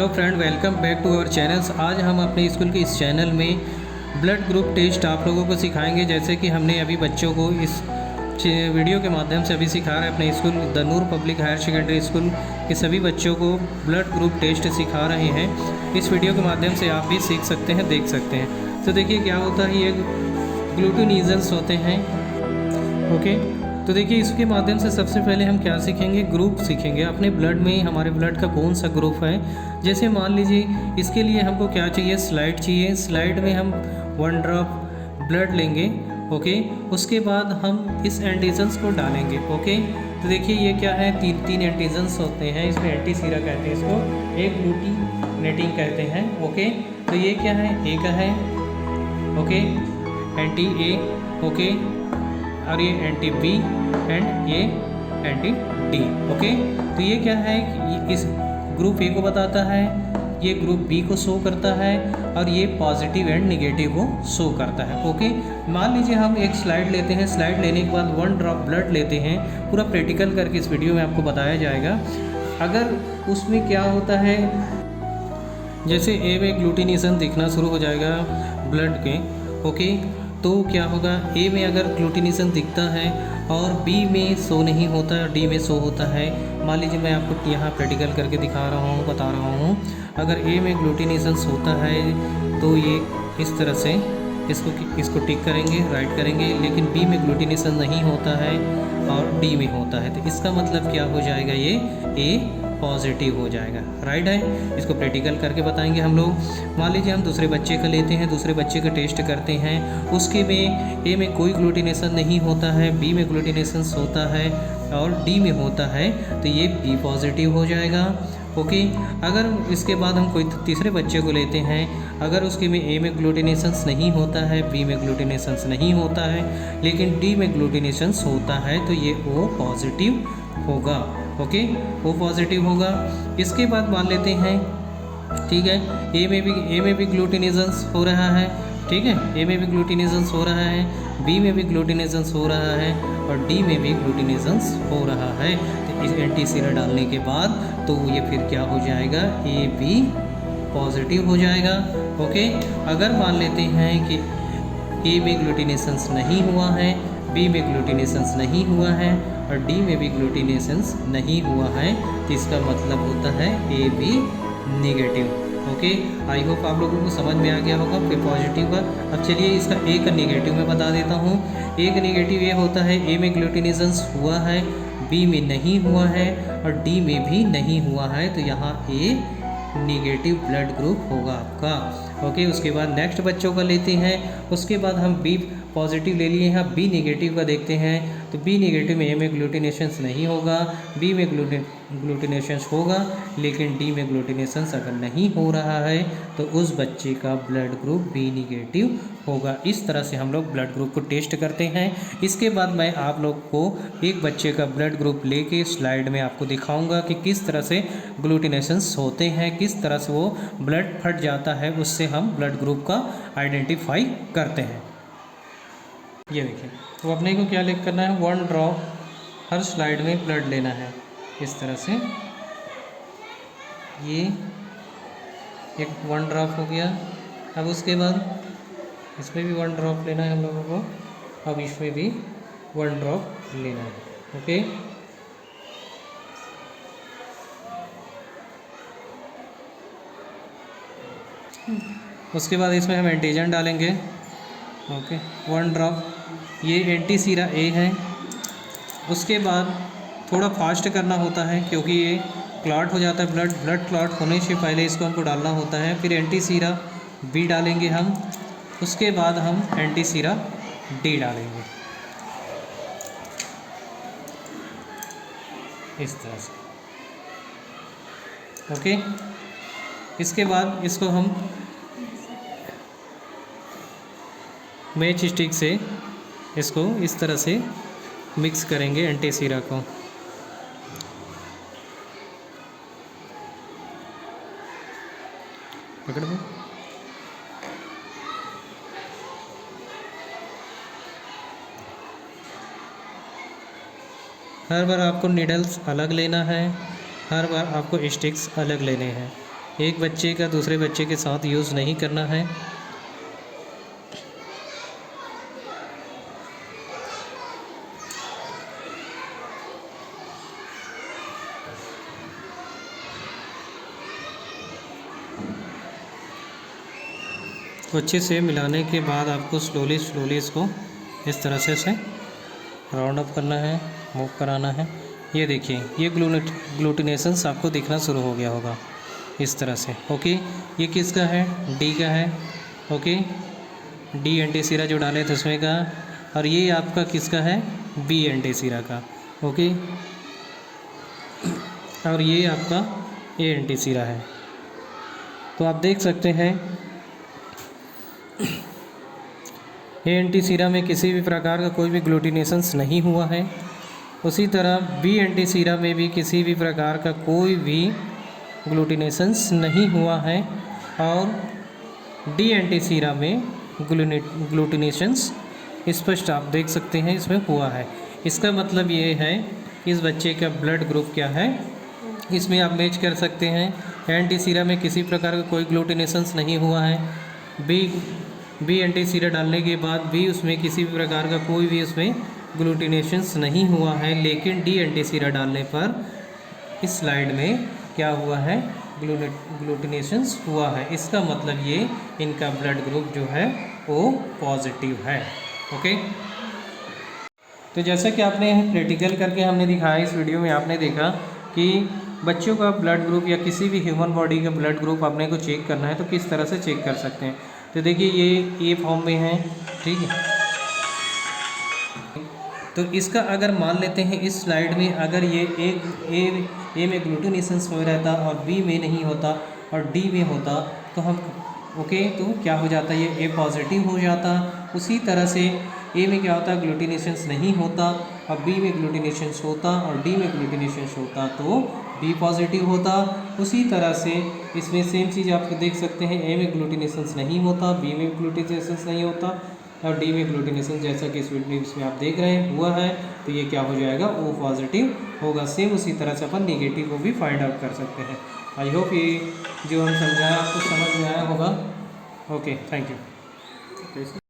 Hello friend, welcome back to our channels. आज हम अपने स्कूल के इस चैनल में ब्लड ग्रुप टेस्ट आप लोगों को सिखाएंगे। जैसे कि हमने अभी बच्चों को इस वीडियो के माध्यम से अभी सिखा रहे हैं अपने school the Noor public higher secondary school के सभी बच्चों को ब्लड ग्रुप टेस्ट सिखा रहे हैं। इस वीडियो के माध्यम से आप भी सीख सकते हैं, देख सकते हैं। तो देखिए क्या होता है, ये ग्लूटिनिजन्स होते हैं। ओके, तो देखिए इसके माध्यम से सबसे पहले हम क्या सीखेंगे, ग्रुप सीखेंगे। अपने ब्लड में हमारे ब्लड का कौन सा ग्रुप है। जैसे मान लीजिए इसके लिए हमको क्या चाहिए, स्लाइड चाहिए। स्लाइड में हम 1 ड्रॉप ब्लड लेंगे। ओके, उसके बाद हम इस एंटीजन्स को डालेंगे। ओके, तो देखिए ये क्या है, तीन एंटीजन्स होते हैं। इसमें एंटी सीरा कहते हैं इसको, एक ग्लूटिनेटिंग कहते हैं। ओके, तो ये क्या है, ए का है। Okay, anti A. ओके, और ये एंटी बी एंड ये एंटी डी। ओके, तो ये क्या है, ये इस ग्रुप ए को बताता है, ये ग्रुप बी को शो करता है, और ये पॉजिटिव एंड निगेटिव को शो करता है। ओके, मान लीजिए हम एक स्लाइड लेते हैं। स्लाइड लेने के बाद 1 ड्रॉप ब्लड लेते हैं। पूरा प्रैक्टिकल करके इस वीडियो में आपको बताया जाएगा। अगर उसमें क्या होता है, जैसे ए में ग्लूटिनेशन दिखना शुरू हो जाएगा ब्लड के। ओके, तो क्या होगा, ए में अगर ग्लूटिनेशन दिखता है और बी में शो नहीं होता है और डी में शो होता है। मान लीजिए मैं आपको यहाँ प्रैक्टिकल करके दिखा रहा हूँ, बता रहा हूँ। अगर ए में ग्लूटिनेशन होता है तो ये इस तरह से इसको टिक करेंगे, राइट करेंगे। लेकिन बी में ग्लूटिनेशन नहीं होता है और डी में होता है, तो इसका मतलब क्या हो जाएगा, ये ए पॉजिटिव हो जाएगा। राइट है, इसको प्रैक्टिकल करके बताएंगे हम लोग। मान लीजिए हम दूसरे बच्चे का लेते हैं, दूसरे बच्चे का टेस्ट करते हैं। उसके में ए में कोई ग्लूटिनेशन नहीं होता है, बी में ग्लूटिनेशन होता है और डी में होता है, तो ये बी पॉजिटिव हो जाएगा। ओके, अगर इसके बाद हम कोई तीसरे बच्चे को लेते हैं, अगर उसके में ए में ग्लूटिनेशंस नहीं होता है, बी में ग्लूटिनेशंस नहीं होता है, लेकिन डी में ग्लूटिनेशंस होता है, तो ये ओ पॉजिटिव होगा। ओके, ओ पॉजिटिव होगा। इसके बाद मान लेते हैं, ठीक है, ए में भी ग्लूटिनेशंस हो रहा है। ठीक है, ए में भी ग्लूटिनेशंस हो रहा है, बी में भी ग्लूटिनेशंस हो रहा है और डी में भी ग्लूटिनेशंस हो रहा है। तो इस एंटी सीरा डालने के बाद तो ये फिर क्या हो जाएगा, ए बी पॉजिटिव हो जाएगा। ओके, अगर मान लेते हैं कि ए में ग्लूटिनेशंस नहीं हुआ है, बी में ग्लूटिनेशंस नहीं हुआ है और डी में भी ग्लूटिनेशंस नहीं हुआ है, तो इसका मतलब होता है A B negative. Okay, I hope आप लोगों को समझ में आ गया होगा फिर पॉजिटिव का। अब चलिए इसका ए का निगेटिव मैं बता देता हूँ। ए का निगेटिव ये होता है, ए में ग्लूटिनेशंस हुआ है, बी में नहीं हुआ है और डी में भी नहीं हुआ है, तो यहाँ ए निगेटिव ब्लड ग्रुप होगा आपका। ओके, उसके बाद नेक्स्ट बच्चों का लेते हैं। उसके बाद हम बी पॉजिटिव ले लिए हैं, बी निगेटिव का देखते हैं। तो बी निगेटिव में ए में ग्लूटिनेशंस नहीं होगा, बी में ग्लूटिनेशंस होगा, लेकिन डी में ग्लूटिनेशंस अगर नहीं हो रहा है तो उस बच्चे का ब्लड ग्रुप बी निगेटिव होगा। इस तरह से हम लोग ब्लड ग्रुप को टेस्ट करते हैं। इसके बाद मैं आप लोग को एक बच्चे का ब्लड ग्रुप लेके स्लाइड में आपको दिखाऊंगा कि किस तरह से ग्लूटिनेशंस होते हैं, किस तरह से वो ब्लड फट जाता है, उससे हम ब्लड ग्रुप का आइडेंटिफाई करते हैं। ये देखिए, तो अपने को क्या लिख करना है, 1 ड्रॉप हर स्लाइड में ब्लड लेना है। इस तरह से ये एक 1 ड्रॉप हो गया। अब उसके बाद इसमें भी 1 ड्रॉप लेना है हम लोगों को, अब इसमें भी 1 ड्रॉप लेना है। ओके, उसके बाद इसमें हम एंटीजन डालेंगे। ओके, 1 ड्रॉप, ये एंटी सीरा ए है। उसके बाद थोड़ा फास्ट करना होता है क्योंकि ये क्लॉट हो जाता है, ब्लड क्लॉट होने से पहले इसको हमको डालना होता है। फिर एंटी सीरा बी डालेंगे हम, उसके बाद हम एंटी सीरा डी डालेंगे, इस तरह से। ओके, इसके बाद इसको हम मैच स्टिक से इसको इस तरह से मिक्स करेंगे एंटी सीरा को। पकड़ दो। हर बार आपको नीडल्स अलग लेना है, हर बार आपको स्टिक्स अलग लेने हैं। एक बच्चे का दूसरे बच्चे के साथ यूज़ नहीं करना है। तो अच्छे से मिलाने के बाद आपको स्लोली इसको इस तरह से राउंड अप करना है, मूव कराना है। ये देखिए, ये ग्लूटिनेशंस आपको दिखना शुरू हो गया होगा इस तरह से। ओके, ये किसका है? डी का है। ओके, डी एंटीसीरा जो डाले थे उसमें का। और ये आपका किसका है? बी एंटीसीरा का। ओके, और ये आपका ए एंटीसीरा है। तो आप देख सकते हैं ए एंटीसीरा में किसी भी प्रकार का कोई भी ग्लूटिनेशंस नहीं हुआ है। उसी तरह बी एंटीसीरा में भी किसी भी प्रकार का कोई भी ग्लूटिनेशंस नहीं हुआ है। और डी एंटीसीरा में ग्लूटिनेशंस स्पष्ट आप देख सकते हैं इसमें हुआ है। इसका मतलब ये है इस बच्चे का ब्लड ग्रुप क्या है, इसमें आप मैच कर सकते हैं। एंटीसीरा में किसी प्रकार का कोई ग्लूटिनेशंस नहीं हुआ है। बी एंटीसीरा डालने के बाद भी उसमें किसी भी प्रकार का कोई भी उसमें ग्लूटिनेशंस नहीं हुआ है। लेकिन डी एंटीसीरा डालने पर इस स्लाइड में क्या हुआ है? ग्लूटिनेशंस हुआ है। इसका मतलब ये इनका ब्लड ग्रुप जो है वो पॉजिटिव है। ओके, तो जैसा कि आपने प्रैक्टिकल करके हमने दिखाया, इस वीडियो में आपने देखा कि बच्चों का ब्लड ग्रुप या किसी भी ह्यूमन बॉडी का ब्लड ग्रुप आपने को चेक करना है तो किस तरह से चेक कर सकते हैं। तो देखिए, ये ए फॉर्म में है, ठीक है। तो इसका अगर मान लेते हैं इस स्लाइड में अगर ये ए में ग्लूटिनेशंस हो रहता और बी में नहीं होता और डी में होता तो हम ओके, तो क्या हो जाता? ये ए पॉजिटिव हो जाता। उसी तरह से ए में क्या होता? ग्लूटिनेशंस नहीं होता और बी में ग्लूटिनेशंस होता और डी में ग्लूटिनेशंस होता तो बी पॉजिटिव होता। उसी तरह से इसमें सेम चीज़ आप देख सकते हैं, ए में ग्लूटिनेशंस नहीं होता, बी में ग्लूटिनेशंस नहीं होता और डी में ग्लूटिनेशन जैसा कि इस वीडियो में आप देख रहे हैं हुआ है। तो ये क्या हो जाएगा? ओ पॉजिटिव होगा। सेम उसी तरह से अपन नेगेटिव को भी फाइंड आउट कर सकते हैं। आई होप ये जो हम समझाया आपको समझ में आया होगा। Okay, thank you.